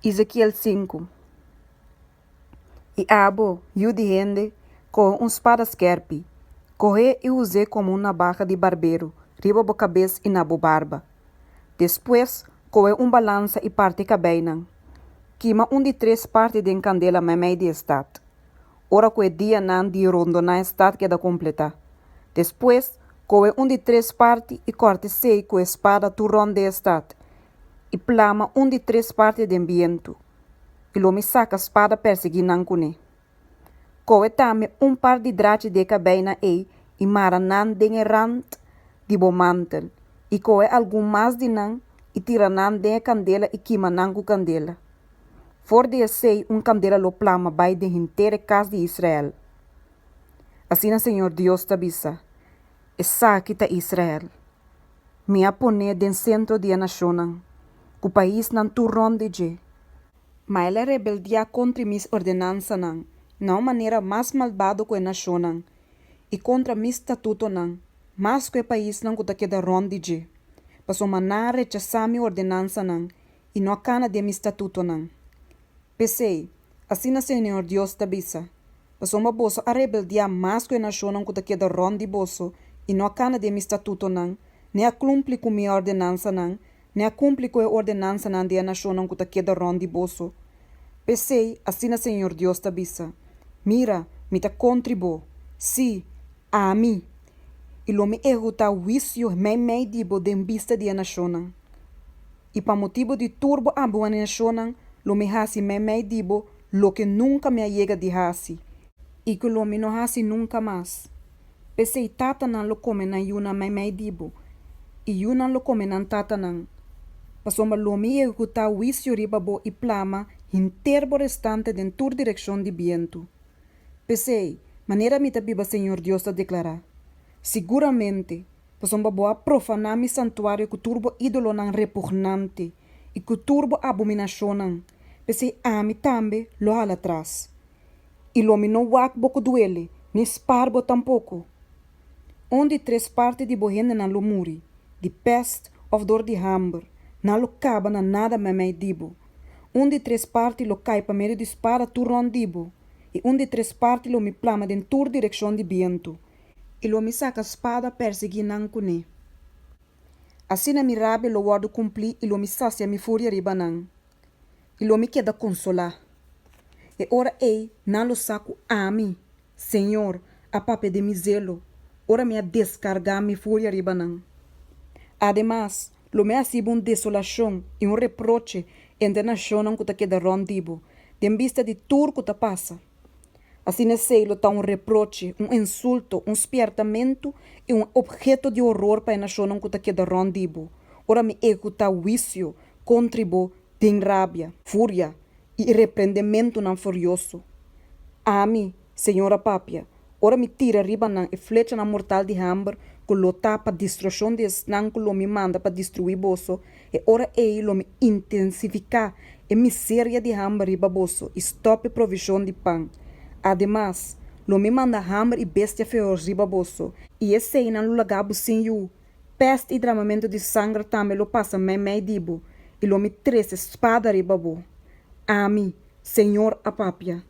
Ezequiel 5. E Abo, Yudihende, com um espada esquerpe, corre e usei como uma barra de barbeiro, riba bo cabeça e na bo barba. Depois, coe balança e parte cabeinan. Quima de 3 partes de candela meio de estado. Ora coe dia nan de rondo na estado que da completa. Depois, coe de 3 partes e corte 6 com espada turrão de estado. E plama de 3 partes de ambiente. E lo me saca espada perseguir nancune. Coe também par de drache de cabena e mara nan den errant de bo mantel. E coe algum mais de nan e tira nan den candela e quima nan com candela. For de sei candela lo plama by de inteira casa de Israel. Assim o Senhor Deus tabisa. E saque ta Israel. Me apone den centro de nacionan. O país nan turron de je. Mas ela rebeldia contra mis ordenanças não maneira mais malvado que a nação e contra mis estatuto mais que o país que tá queda ronde de. Passou maná rechazar minha ordenança e não cana de mis estatuto Pensei, assim na Senhor Deus tabisa. Passou uma bolsa a rebeldia mais que a nação que tá queda ronde bolso e não cana de mis estatuto nem a cumprir com minha ordenança nem a cumprir com a ordenança de a nação que tá queda ronde bolso. Pensei, assim na Senhor Deus tabisa. Mira, me ta contribu. Si, a mim. E lo me erguta wicio mei dibo den vista de a nação. E pa motivo de turbo abo a nação, lo me hasi mei dibo lo que nunca me llega de hasi. E que lo me no hasi nunca mais. Pensei, tata nan lo come na yuna mei dibo. E yuna lo come nan tata nan. Passou lo me erguta wicio ribabo e plama interbo restante den tur direção de viento. Pensei, maneira me tabiba Senhor Deus a declarar. Seguramente, passou boa profanar mi santuário com turbo ídolo nan repugnante e com turbo abominação nan. Pensei, me também lo hala atrás. E lo me não wak boco duele, nem esparbo tampouco. Onde 3 partes de bohende nan lo muri, de peste of dor de hambre, nan lo caba na nada mei dibo. De 3 partes lo cai pa meio de espada turron dibo. E de 3 partes lo me plama den tur direção de viento. E lo me saca espada perseguir nancune. Assim na mi rabe lo guardo cumprir e lo me sacia mi fúria riba nan. E lo me queda consolar. E ora ei, nan lo saco a mim, Senhor, a pape de mi zelo. Ora me a descargar mi fúria riba nan. Además, lo me hasibo desolação e reproche entre a nação que ta queda rondibo, de vista de tudo que ta passa. Assim é sei-lo tá reproche, insulto, espiertamento e objeto de horror para a nação que ta queda rondibo. Ora me executa juízo, contribo, tem rabia, fúria e repreendimento não furioso. A mim, Senhora Pápia, ora me tira riba e flecha na mortal de hambre, que lo tapa destruição de esnan que lo me manda para destruir bosso, e ora lo me intensificar e miséria de hambre riba bosso, e stop provisão de pão. Además, lo me manda hambre e bestia feroz riba bosso, e esse não lo lagabo sem you. Peste e derramamento de sangue também lo passa mei dibo, e lo me trece espada riba bo. A mim, Senhor a Pápia.